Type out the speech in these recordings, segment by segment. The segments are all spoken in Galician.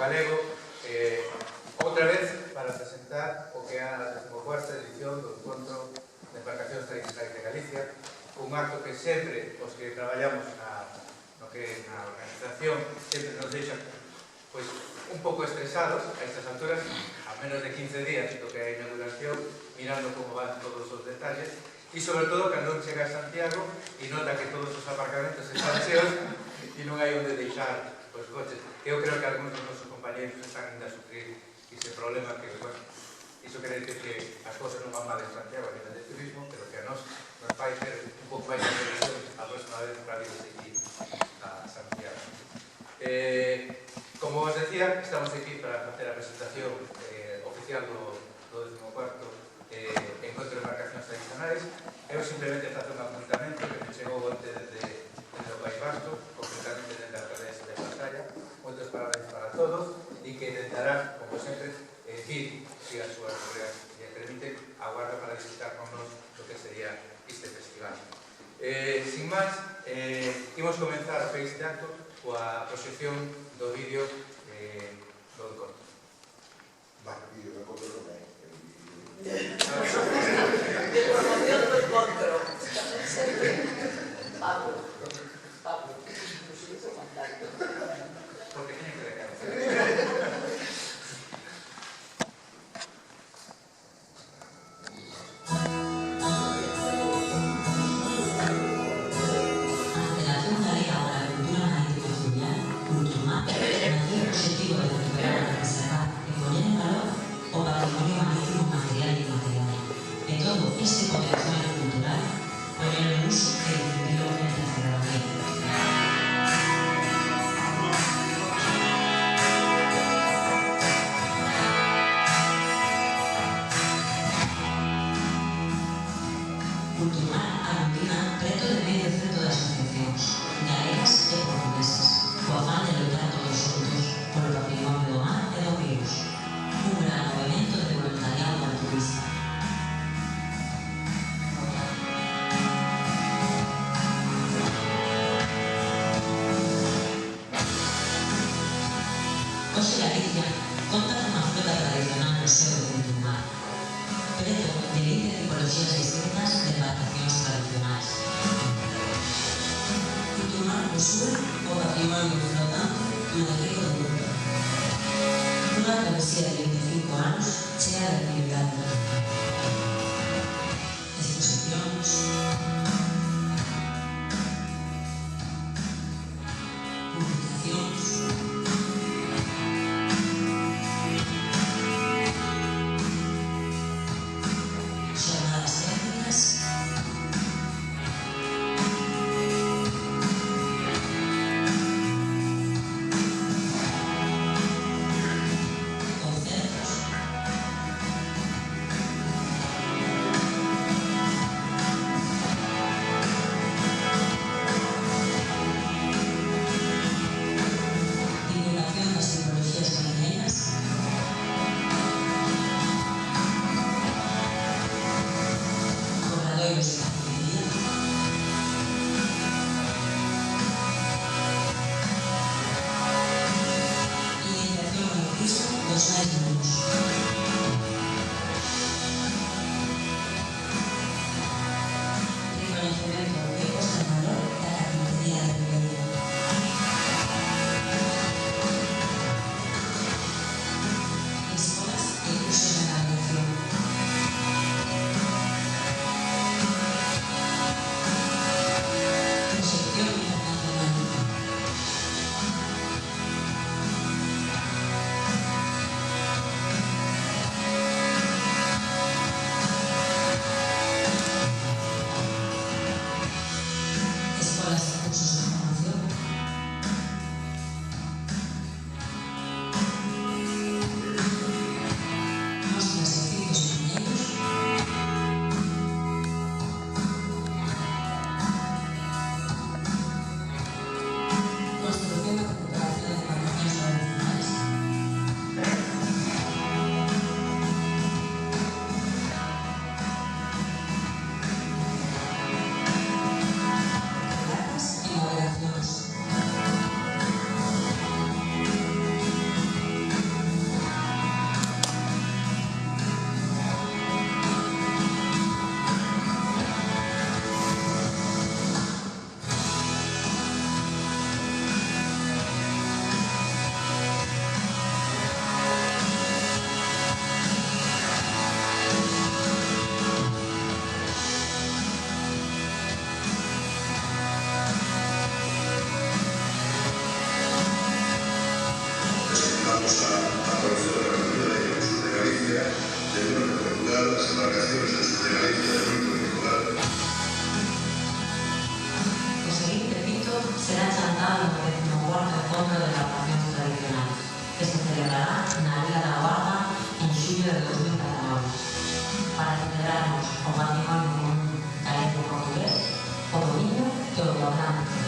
galego, outra vez para presentar o que é a 14ª edición do Encontro de Embarcacións Tradicionais de Galicia, un acto que sempre os que traballamos no que na organización sempre nos deixa pois un pouco estresados a estas alturas, a menos de 15 días do que é a inauguración, mirando como van todos os detalles, e sobre todo cando chega a Santiago e nota que todos os aparcamentos están cheos e non hai onde deixar os coches. Eu creo que algúns dos nosos compañeros están ainda a sufrir ese problema que, bueno, iso quere decir que as cousas non van mal en Santiago a nivel de turismo, pero que a nos vai ter un pouco máis de previsión a próxima vez para ir aquí a Santiago. Como os decía, estamos aquí para facer a presentación oficial do 14º Encontro de Embarcacións Tradicionais. Eu simplemente facer un apuntamento que me chegou onte desde o País Vasco, concretamente desde a alcaldesa de Pantalla. Moitos parabéns para todos e que intentarán, como sempre, vir si as súas correas lle permiten, aguarda para visitar con nos o que sería este festival. Sin máis, imos comenzar a este acto coa proxección do vídeo do encontro. Vale, vídeo do encontro non é. De promoción do encontro. Pablo, nos hizo contacto. Porque tiene que dejar. Este potencial cultural poner en uso y difundirlo entre la ciudadanía. Culturmal aglutina preto de medio centro de asociacións galegas e portuguesas, co afán de loitar todos xuntos polo patrimonio do mar e dos ríos. Un gran movimento de voluntariado altruista. Hoxe Galicia conta con unha flota tradicional no seu do mar, preto de 20 tipologías distintas de embarcacións tradicionais. Cultural posúe o patrimonio flotante no río do mundo. Unha travesía de 25 anos chea de actividade. Exposicións, publicacións, xornadas técnicas, concertos, vamos a conocer la apertura del sur de Galicia, del norte de Portugal, las embarcaciones del sur de Galicia, del norte de Portugal. O seguinte fito será chantado no 14º encontro de narración tradicional, que se celebrará na Vila da Guarda en xullo de 2019, para celebrarnos o patrimonio común galego-portugués, o dominio e o Atlántico.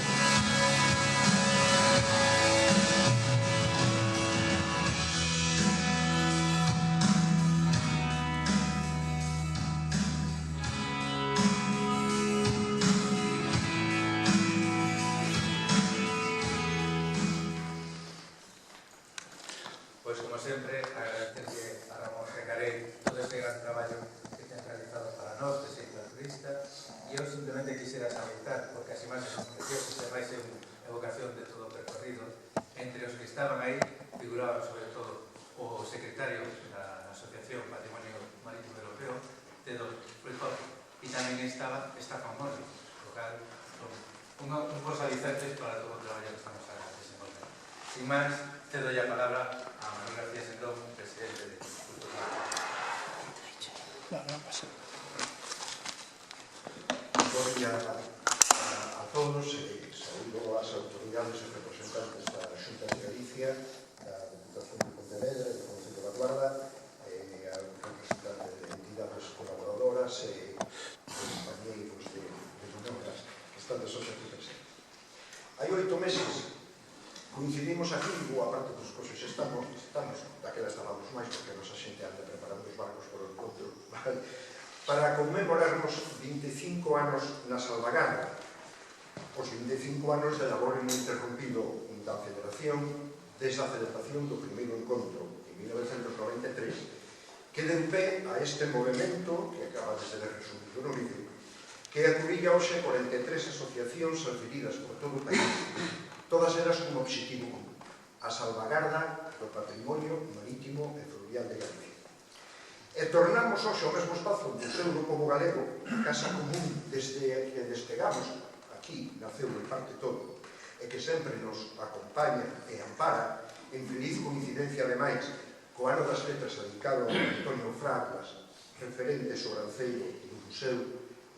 Pois, como sempre, agradecerle a Ramón Recaré todo este gran traballo que ten realizado para nós, de Xeito Turista, e eu simplemente quixera salientar, porque as imaxes son preciosas, e vai ser unha evocación de todo o percorrido. Entre os que estaban aí, figuraba sobre todo o secretario da Asociación Patrimonio Marítimo Europeo, Teodor Fruitop, e tamén estaba Stefan Morri, o cal un bons alicerces para todo o traballo que estamos a desenvolver. Sin máis, cedo a palabra a Manuel García Sendón, presidente de Cultura. Bom día a todos e saúdo as autoridades e representantes da Xunta de Galicia, da Deputación de Pontevedra e do Concello da Guarda, e a representantes de entidades colaboradoras e compañeiros de Lunoras que están de hoxe aquí presentes. Hai 8 meses coincidimos aquí, boa parte dos coxos estamos, daquela estábamos máis, porque a nosa xente anda preparando os barcos por o encontro, vale? Para conmemorarnos 25 anos na Salvagarda, os 25 anos de labor ininterrompido da Federación, desde a celebración do primeiro encontro en 1993, que deu pé a este movimento, que acaba de ser resumido no vídeo, que acubilla hoxe 43 asociacións referidas por todo o país, todas elas con obxectivo común, a salvagarda do patrimonio marítimo e fluvial de Galicia. E tornamos hoxe ao mesmo espazo do Museo do Pobo Galego, a casa común desde que despegamos, aquí naceu en parte todo, e que sempre nos acompaña e ampara, en feliz coincidencia ademais, co ano das letras dedicado a Antonio Fraguas, referente sobranceiro do Museo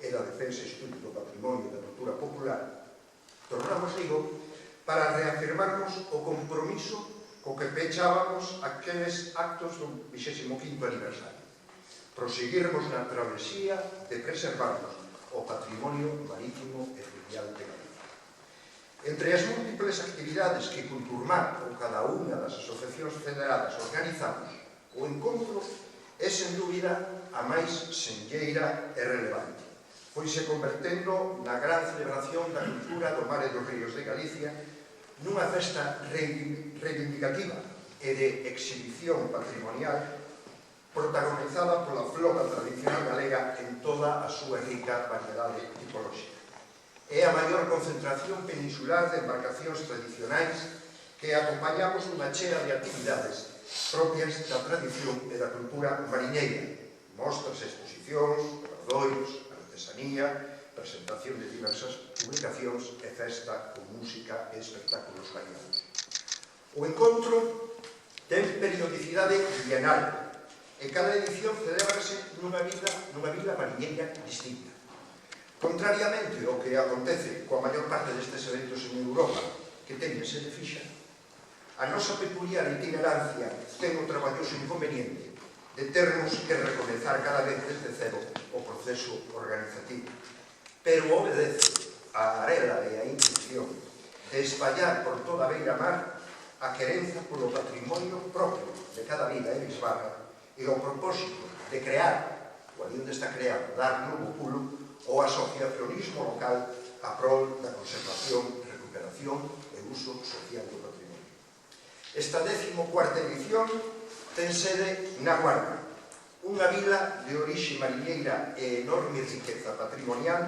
e da Defensa e Estudo do Patrimonio e da Cultura Popular, tornamos, digo, para reafirmarnos o compromiso co que pechábamos aqueles actos do 25º aniversario. Proseguirmos na travesía de preservarnos o patrimonio marítimo e fluvial de Galicia. Entre as múltiples actividades que Culturmar ou cada unha das asociacións federadas organizamos, o encontro é, sen dúbida, a máis senlleira e relevante, pois se convertendo na gran celebración da cultura do mar e dos ríos de Galicia nunha festa reivindicativa e de exhibición patrimonial protagonizada pola flora tradicional galega en toda a súa rica variedade tipolóxica. É a maior concentración peninsular de embarcacións tradicionais que acompañamos nunha chea de actividades propias da tradición e da cultura mariñeira, mostras e exposicións, obradoiros, artesanía, presentación de diversas publicacións e festa con música e espectáculos variados. O encontro ten periodicidade bienal e cada edición celebrase nunha vila mariñeira distinta. Contrariamente ao que acontece coa maior parte destes eventos en Europa, que teñen sede fixa, a nosa peculiar itinerancia ten o traballoso inconveniente de termos que recomenzar cada vez desde cero o proceso organizativo, pero obedece a arela e a intención de espallar por toda a beira-mar a querenza polo patrimonio propio de cada vila e bisbarra e o propósito de crear, o ali onde está creado, dar novo pulo ao asociacionismo local a prol da conservación, recuperación e uso social do patrimonio. Esta 14ª edición ten sede na Guarda, unha vila de orixe mariñeira e enorme riqueza patrimonial.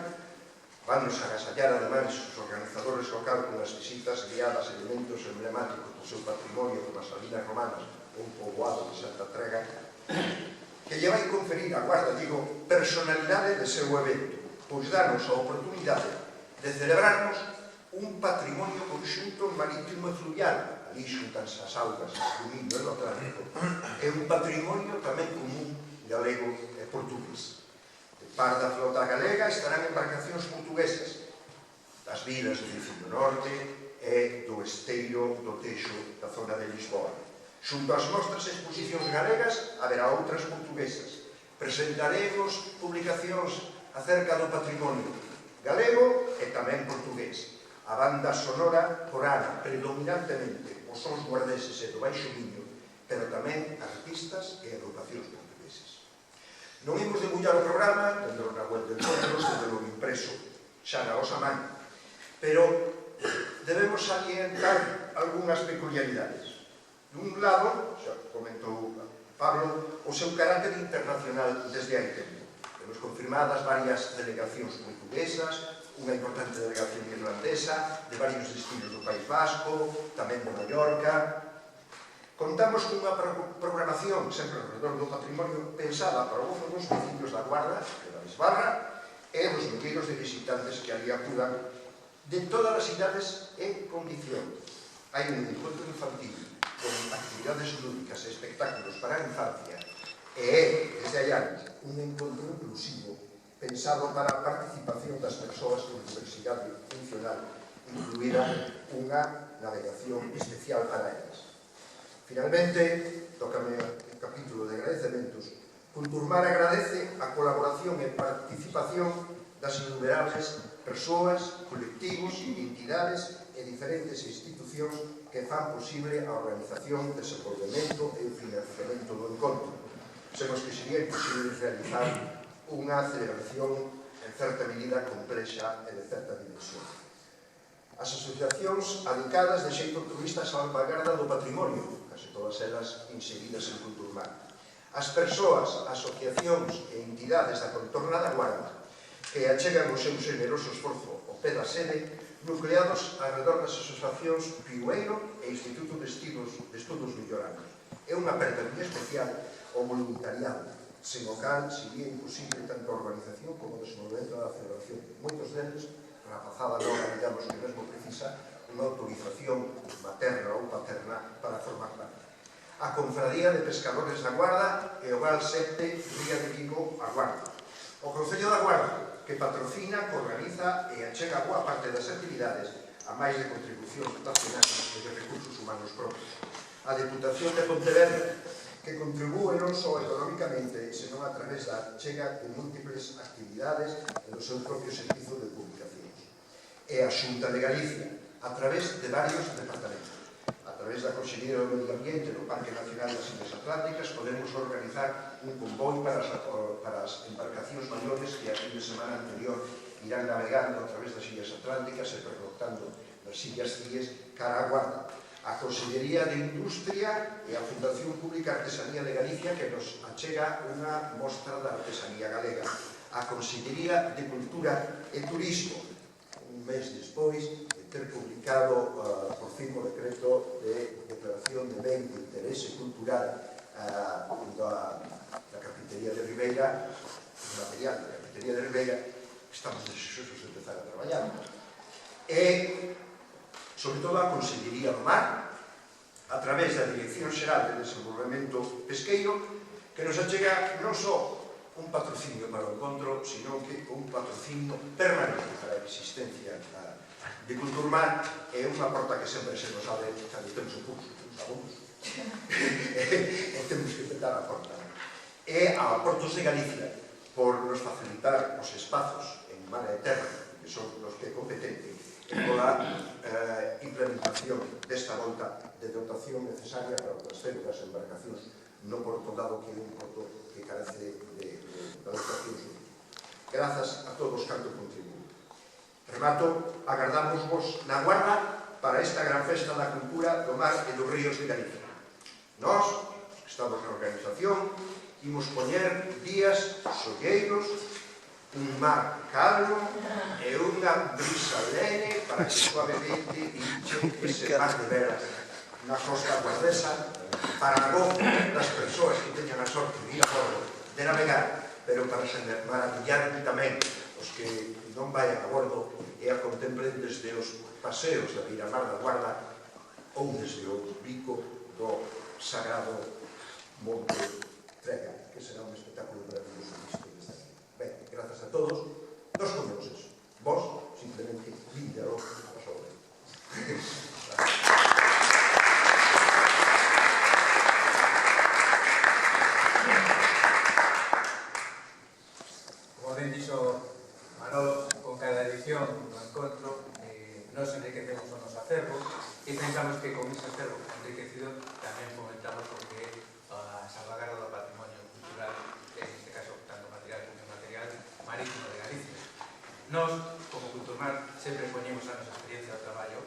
Vannos agasallar ademais os organizadores local con as visitas guiadas a elementos emblemáticos do seu patrimonio como as salinas romanas ou un poboado de Santa Trega, que lle vai conferir a Guarda, digo, personalidade de seu evento, pois danos a oportunidade de celebrarnos un patrimonio conxunto marítimo e fluvial, ali xuntanse as augas do Miño e do Atlántico, é un patrimonio tamén común galego e portugués. De par da flota galega estarán embarcacións portuguesas das vilas do Dicillo Norte e do esteiro do Teixo da zona de Lisboa. Xunto ás mostras e exposicións galegas haberá outras portuguesas. Presentaremos publicacións acerca do patrimonio galego e tamén portugués. A banda sonora porana predominantemente os sons guardeses e do Baixo Miño, pero tamén artistas e agrupacións portugueses. Non imos debullar o programa, tendo na web del Encontros, tendo o impreso xa na osa man, pero debemos salientar algunhas peculiaridades. Dun lado, xa comentou Pablo, o seu carácter internacional desde hai tempo. Temos confirmadas varias delegacións portuguesas, unha importante delegación irlandesa, de varios destinos do País Vasco, tamén de Mallorca. Contamos cunha programación sempre alrededor do patrimonio pensada para o gozo dos vecinos da Guarda, de da Bisbarra, e dos milleiros de visitantes que ali acudan de todas as idades en condición. Hai un encontro infantil con actividades lúdicas e espectáculos para a infancia e é, desde hai anos, un encontro inclusivo pensado para a participación das persoas con diversidade funcional, incluída unha navegación especial para elas. Finalmente, tócame o capítulo de agradecementos. Culturmar agradece a colaboración e participación das innumerables persoas, colectivos, entidades e diferentes institucións que fan posible a organización, desenvolvemento e o financiamento do encontro. Semos que sería imposible realizar unha celebración en certa medida complexa e de certa dimensión. As asociacións adicadas de xeito altruísta a salvagarda do patrimonio, case todas elas inseridas en Culturmar. As persoas, asociacións e entidades da contorna da Guarda que achegan o seu generoso esforzo ao pé da sede, nucleados alrededor das asociacións Piueiro e Instituto de Estudos Melloranos. É unha aperta moi especial ao voluntariado, sen o cal sería imposible tanto a organización como o desenvolvemento da celebración. Moitos deles, rapazada nova, digamos que mesmo precisa unha autorización materna ou paterna para formar parte. A Confradía de Pescadores da Guarda e o Val 7 Ría de Vigo a Guarda. O Concello da Guarda, que patrocina, organiza e achega boa parte das actividades a máis de contribucións nacionais e de recursos humanos propios. A Deputación de Pontevedra, que contribúe non só económicamente, senón a través da chega de múltiples actividades e do seu propio servizo de publicacións. E a Xunta de Galicia, a través de varios departamentos. A través da Consellería do Medio Ambiente do Parque Nacional das Illes Atlánticas podemos organizar un convoi para as embarcacións maiores que a fin de semana anterior irán navegando a través das Illes Atlánticas e pernoctando nas Illas Cíes cara a Guarda. A Consellería de Industria e a Fundación Pública Artesanía de Galicia que nos achega unha mostra da artesanía galega. A Consellería de Cultura e Turismo, un mes despois de ter publicado por fin o decreto de declaración de ben de interese cultural da Capitería de Ribeira, material da Capitería de Ribeira, estamos deseosos de empezar a traballar. E sobre todo a Consellería do Mar, a través da Dirección Xeral de Desenvolvemento Pesqueiro, que nos achega non só un patrocinio para o encontro, sino que un patrocinio permanente para a existencia de Culturmar, é unha porta que sempre se nos abre cando temos o curso, e temos que petar a porta. E a Portos de Galicia, por nos facilitar os espazos en mar e terra, que son os que é competente, pola implementación desta volta de dotación necesaria para o transfero das embarcacións no porto dado que é un porto que carece de dotación súbita. Grazas a todos canto contribuín. Remato, agardamos-vos na Guarda para esta gran festa da cultura do mar e dos ríos de Galicia. Nós, que estamos na organización, imos poñer días solleiros, un mar calmo e unha brisa lene para que suavemente vinche ese mar de veras na costa guardesa para a gozo das persoas que teñan a sorte de ir a bordo, de navegar, pero para se maravillar tamén os que non vayan a bordo e a contemplen desde os paseos da Beiramar da Guarda ou desde o bico do sagrado Monte Trega, que será un espectáculo maravilloso visto desde aquí. Ben, grazas a todos. Nos comemos eso. Vos, simplemente, líndalo a sobre. Como ben dixo Manolo, con cada edición do encontro nos enriquecemos o noso acervo e pensamos que con ese acervo enriquecido tamén fomentamos o que é a salvaguarda do patrimonio cultural, neste caso tanto material como inmaterial, marítimo de Galicia. Nos, como Culturmar, sempre poñemos a nosa experiencia de traballo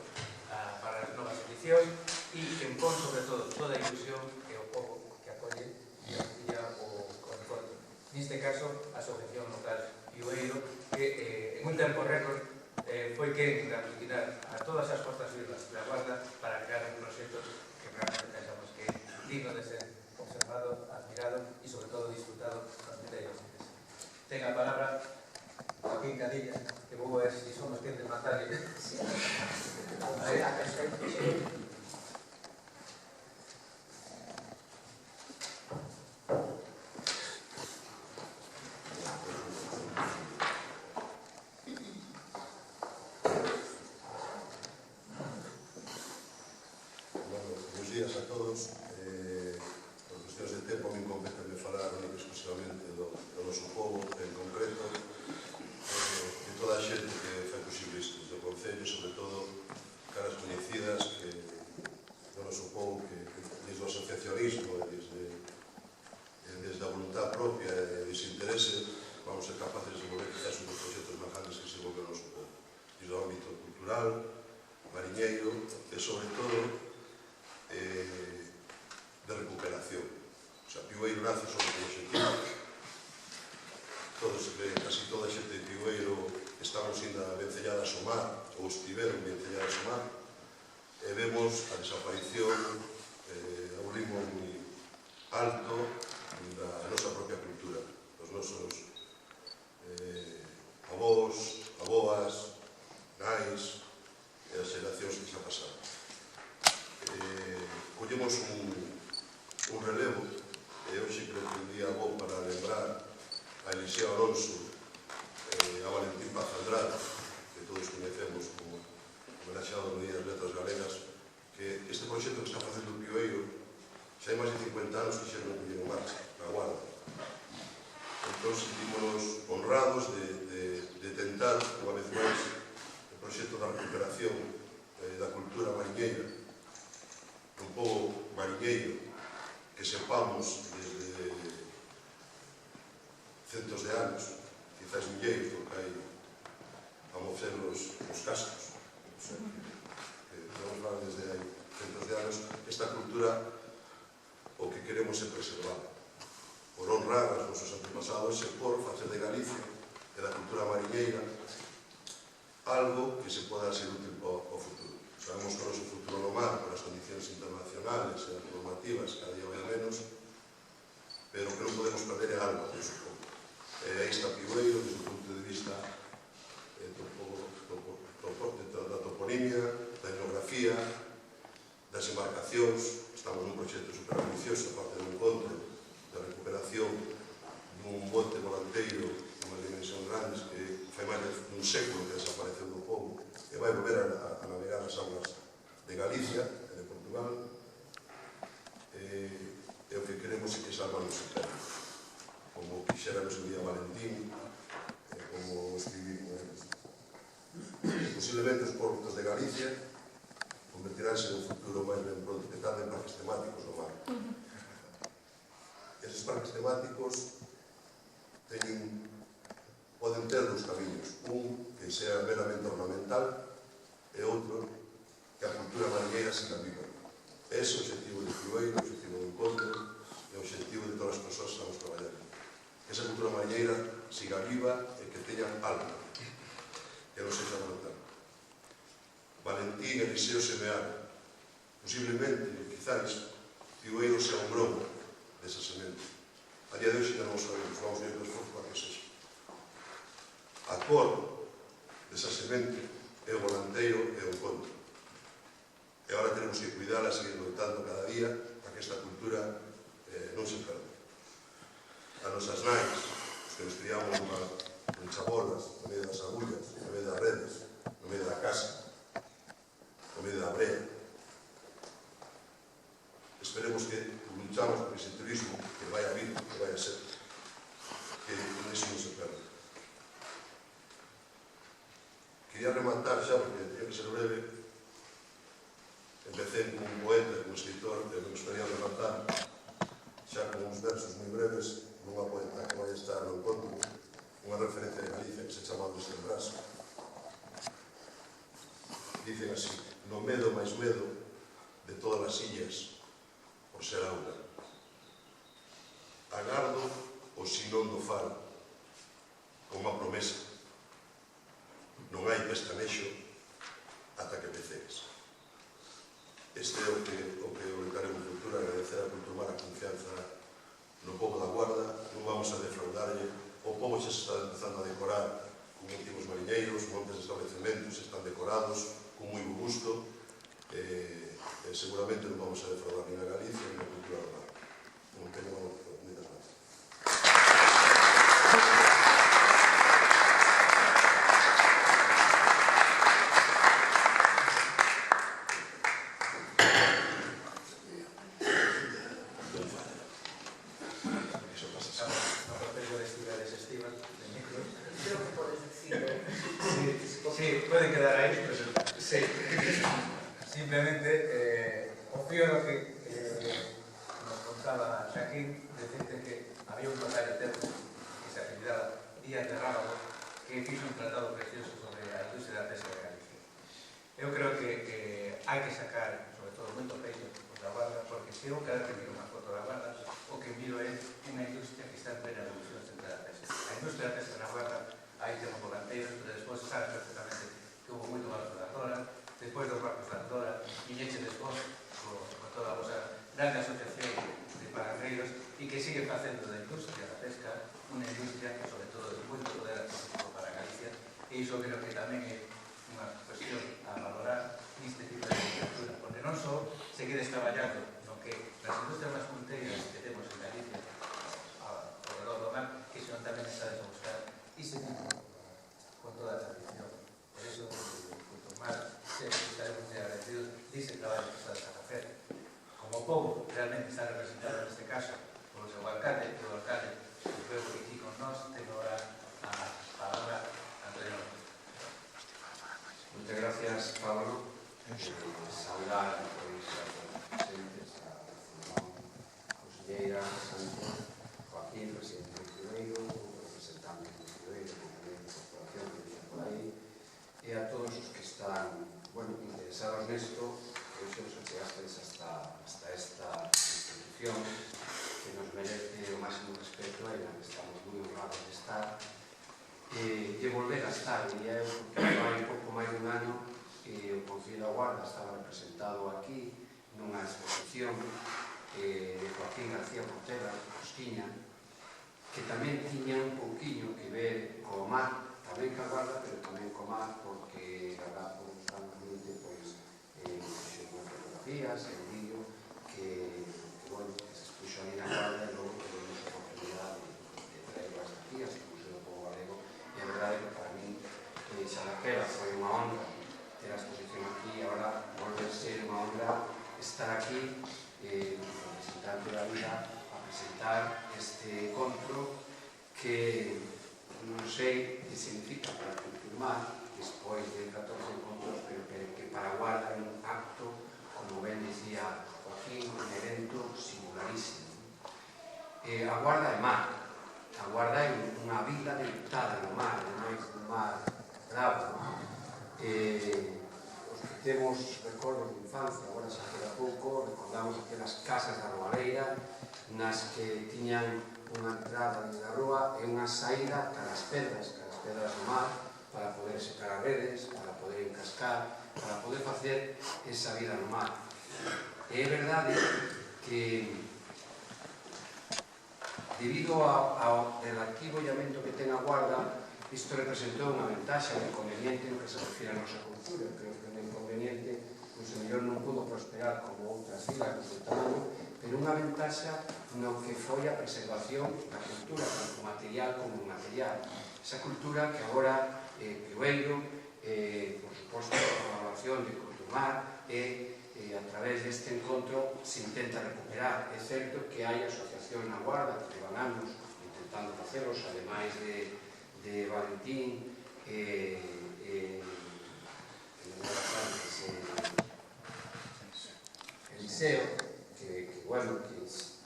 para as novas edicións e que pon sobre todo toda a ilusión que o povo que acolle e auxilia o encontro. Neste caso, a Asociación Local Piueiro, que en un tempo récord foi que aglutinar a todas as Costas Vivas da Guarda para crear un proxecto que realmente pensamos que é digno de ser observado, admirado e sobre todo disfrutado nos vindeiros meses. Ten a palabra Joaquín Cadilla, que vou ver se somos quen de matarle. Buenos días a todos. Por cuestións de tempo, me compete de falar única exclusivamente do noso povo, en concreto, de toda a xente que fai posible isto, do Concello, sobre todo caras coñecidas do noso povo, que desde o asociacionismo e desde a voluntad propia e desinterese vamos ser capaces de desenvolver quizás un dos proxectos máis grandes que se desenvolve o noso povo, desde o ámbito cultural, mariñeiro e sobre todo de recuperación. O sea, Piueiro nace sobre o objetivo. Casi toda a xente de Piueiro estamos ainda vencelladas ao mar, ou estiveron vencelladas ao mar, e vemos a desaparición a un ritmo moi alto da nosa propia cultura, dos nosos avós, aboas, nais e as xeracións que xa pasaron. Collemos un relevo e hoxe creo que un día bo para lembrar a Eliseo Alonso e a Valentín Paz Andrade, que todos conhecemos como homenaxeado no Día das Letras Galegas, que este proxecto que está facendo o Piueiro xa hai máis de 50 anos que xa non puñeron marcha na Guarda. Entón sentímonos honrados de tentar unha vez máis o proxecto da recuperación da cultura mariñeira, un pobo mariñeiro que sepamos desde centos de anos, quizás milleiros, porque hai a mocer os cascos, podemos falar desde hai centos de anos, esta cultura o que queremos é preservar, por honrar aos nosos antepasados e por facer de Galicia e da cultura mariñeira algo que se poda ser útil ao futuro. Sabemos que o noso futuro no mar, por as condicións internacionales e as normativas, cada día vai a menos, pero que non podemos perder é algo, eu supongo. Aí está Piueiro, desde o punto de vista da toponimia, da etnografía, das embarcacións. Estamos nun proxecto super ambicioso, aparte do encontro, da recuperación dun bote volanteiro de unha dimensión grandes que fai máis dun século que desapareceu do povo e vai volver a navegar as aulas de Galicia e de Portugal, e o que queremos é que salvan os eternos, como quixera no seu día Valentín, como escribimos. Posiblemente os portos de Galicia convertiránse en un futuro máis ben pronto que tarde en parques temáticos no mar. Eses parques temáticos poden ter dos camiños, un que sea meramente ornamental e outro que a cultura mariñeira siga viva. Ese é o objetivo de Piueiro, o objetivo do encontro e o objetivo de todas as persoas que estamos traballando. Que esa cultura mariñeira siga viva e que teña algo, que non sexa mortal. Valentín e Eliseo semearon. Posiblemente, quizás, Piueiro sea un gromo desa semente. A día de hoxe non o sabemos, vamos ver o esforzo para que sexa. A cor desa semente é o volanteiro e o encontro. E agora tenemos que cuidala, seguir loitando cada día para que esta cultura non se perda. As nosas nais, os que nos criamos en chabolas, no medio das agullas, no medio das redes, no medio da casa, no medio da brea. Esperemos que luchamos por ese turismo que vai a vir, que vai a ser, que iso non se perda. Quería rematar xa, porque tenía que ser breve. Empecé como un poeta, como escritor, e me gustaría rematar xa con uns versos moi breves nunha poeta que vai estar no encontro, unha referencia de Galicia que se chama Luis del Braso. Dicen así: no medo máis medo de todas as illas por ser auga. Agardo o sinón do faro con unha promesa. Non hai pestanexo ata que peceres. Este é o que orientaremos no futuro, agradecer a Culturmar a confianza no pobo da Guarda. Non vamos a defraudarlle. O pobo xa se está empezando a decorar con últimos mariñeiros, montes de establecementos están decorados con moi bo gusto. Seguramente non vamos a defraudar ni a Galicia ni a cultura do mar. Non teño moitas gracias. Sí, pueden quedar ahí, pero sí. Simplemente confío en lo que nos contaba Joaquín, decirte que había un notario eterno que se apellidaba Díaz de Rábago, que hizo un tratado precioso sobre a industria da pesca de Galicia. Eu creo que hai que sacar, sobre todo, moito peito da Guarda, porque se eu cada que miro unha foto da Guarda, o que miro é unha industria que está en plena evolución central da pesca. A industria da pesca na Guarda, aí temos volanteiros, pero despois sabe perfectamente que houve moito barco da Zora, despois dos barcos da Zora, viñeche despois con toda a vosa grande asociación de parangreiros e que sigue facendo da industria da pesca unha industria que, sobre todo, é moito poder adquisitivo para Galicia, e iso creo que tamén é unha cuestión a valorar neste tipo de literatura, porque non só seguides traballando no que as industrias máis punteiras que temos en Galicia ao redor do mar, que senón tamén estades a buscar ese tipo con toda a tradición. Por iso, Culturmar, sempre estaremos moi agradecidos dese traballo que estades a facer. Como povo, realmente está representado neste caso polo seu alcalde, e o alcalde que creo que aquí con nós ten ahora a palabra Antonio. Muchas gracias, Pablo. Saudar a todos os presentes, a conselleira Sánchez, Joaquín, presidente do Ciudeiro, o representante do Ciudeiro, compañero de corporación que viene por aí, e a todos os que están, interesados nesto, que hoxe nos achegastes hasta esta institución que nos merece o máximo respeto e na que estamos moi honrados de estar. E volver a estar, diría eu, porque vai un pouco máis dun ano e o Concello da Guarda estaba representado aquí nunha exposición de Joaquín García Portela, Costiña, que tamén tiña un pouquiño que ver co mar, tamén ca Guarda, pero tamén co mar, porque Garrafo constantemente fixo unhas fotografías e un vídeo que se expuxo ali na Guarda e logo tuvimos a oportunidade de traerlo ás aquí, hasta o Museo do Pobo Galego, e a verdade que para mí xa daquela foi unha honra ter a exposición aquí, e agora volver a ser unha honra estar aquí como representante da vida a presentar este encontro que non sei que significa para Culturmar despois de 14 encontros, pero que para Guarda é un acto, como ben dicía Joaquín, un evento singularísimo. A Guarda é mar, a Guarda é unha vila debutada no mar, ademais do mar bravo. Os que temos recordos de infancia, agora xa queda pouco, recordamos aquelas casas da Roaleira nas que tiñan unha entrada desde a rúa e unha saída cara as pedras do mar, para poder secar as redes, para poder encascar, para poder facer esa vida no mar. E é verdade que debido ao arquivollamento que ten a Guarda, isto representou unha ventaxa, un inconveniente no que se refira a nosa cultura. Creo que un inconveniente pois a mellor non pudo prosperar como outras vilas do seu tamaño, pero unha ventaxa no que foi a preservación da cultura, tanto material como inmaterial. Esa cultura que agora Piueiro, por suposto, a colaboración de Culturmar, a través deste encontro se intenta recuperar. É certo que hai asociación na Guarda que levan anos intentando facelos, ademais de Valentín, Eliseo, que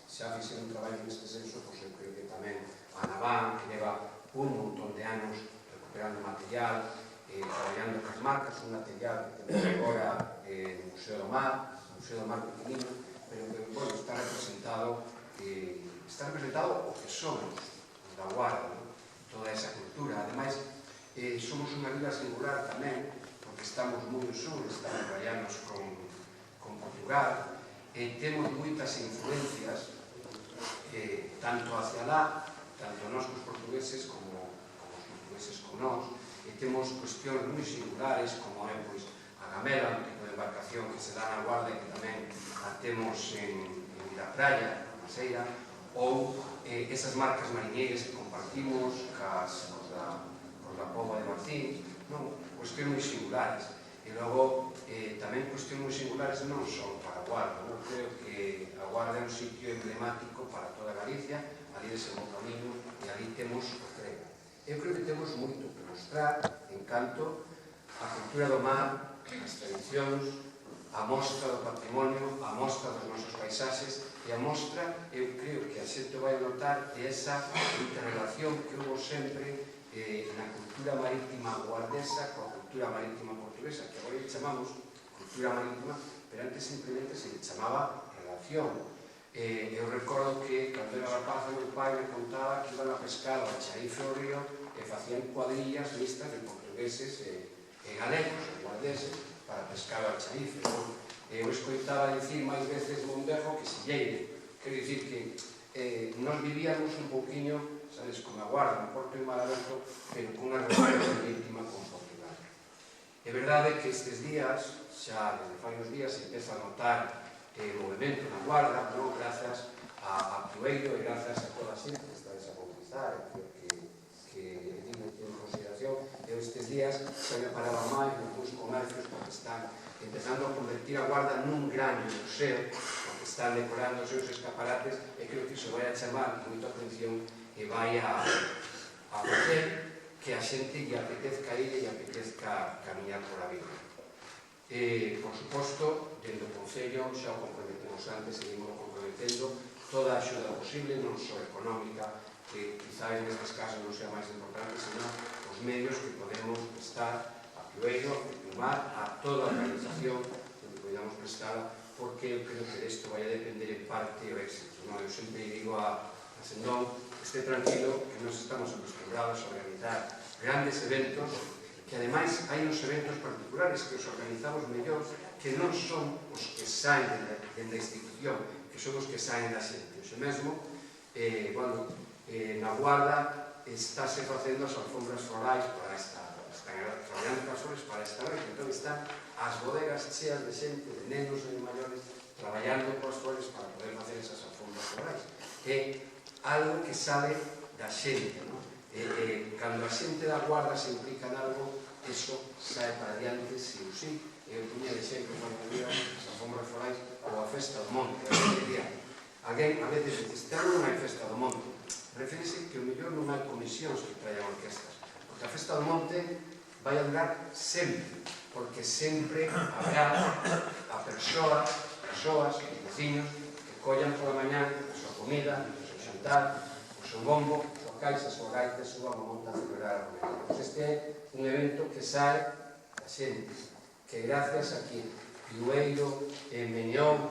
xa fixeron un traballo neste senso, pois eu creo que tamén a Naván, que leva un montón de anos recuperando material, traballando cas marcas, un material que temos agora no Museo do Mar pequenino, pero que, bueno, está representado o que somos da Guarda, toda esa cultura. Ademais, somos unha vila singular tamén, porque estamos moi ao sur, estamos rayanos con Portugal, temos moitas influencias, tanto hacia lá, tanto nós cos portugueses como os portugueses con nós, temos cuestións moi singulares, como é a gamela, un tipo de embarcación que se dá na Guarda e que tamén a temos en Vilapraia, na Maseira, ou esas marcas mariñeiras que compartimos cos da Póvoa de Martín, cuestións moi singulares. E logo, tamén cuestións moi singulares non son para a Guarda. Eu creo que a Guarda é un sitio emblemático para toda Galicia, ali desembou o camiño e ali temos o Crega. Eu creo que temos moito que mostrar en canto a cultura do mar, as tradicións, a mostra do patrimonio, a mostra dos nosos paisaxes e a mostra, eu creo que a xente vai a notar, é esa interrelación que hubo sempre na cultura marítima guardesa coa cultura marítima portuguesa, que agora lle chamamos cultura marítima, pero antes simplemente se lle chamaba relación. Eu recordo que, cando era rapaz, meu pai me contaba que iban a pescar ao Chaife ao río e facían cuadrillas listas de portugueses e galegos, e guardeses, para pescar ao Chaife. Eu escoitaba dicir máis veces Mondejo que Silleire. Quero dicir que nós vivíamos un pouquiño, sabes, con a Guarda, un porto en Malaberto, pero con unha relación marítima con Portugal. É verdade que estes días, xa desde fai uns días, se empeza a notar o movimento na Guarda, grazas a Piueiro e grazas a toda a xente que está a bautizar, creo que digo en consideración. Eu estes días xa me paraba máis nos comercios porque están empezando a convertir a Guarda nun gran museo, porque están decorando os seus escaparates e creo que iso vai a chamar moita atención e vai a facer que a xente lle apetezca ir e lle apetezca camiñar por a vida. Por suposto, dentro do Concello, xa o comprometemos antes, seguimos comprometendo toda a axuda posible, non só económica, que quizás nestes casos non sea máis importante, senón os medios que podemos prestar a Piueiro, a Culturmar, a toda a organización que podamos prestar, porque eu creo que desto vai a depender en parte o éxito. Eu sempre digo a Sendón, este tranquilo, que nos estamos acostumbrados a organizar grandes eventos, que ademais hai uns eventos particulares que os organizamos mellor, que non son os que saen da institución, que son os que saen da xente. Oxe mesmo, na Guarda estáse facendo as alfombras florais para esta, están traballando as flores para esta noite, entón están as bodegas cheas de xente, de nenos e de maiores, traballando coas flores para poder facer esas alfombras florais. É algo que sale da xente, non? Cando a xente da Guarda se implica en algo, eso sae para diante, si ou si. Eu puña de exemplo, cando había as alfombras florais ou a festa do monte, alguén a veces dice, este ano non hai festa do monte, refírese que o mellor non hai comisións que traian orquestas, porque a festa do monte vai a durar sempre, porque sempre habrá a persoas, os veciños, que collan pola mañá a súa comida, o seu xantar, o seu bombo, caixa, a súa gaita, suba a monta a celebrar a comida. Pois este é un evento que sae da xente, que gracias a que Piueiro, Meñón,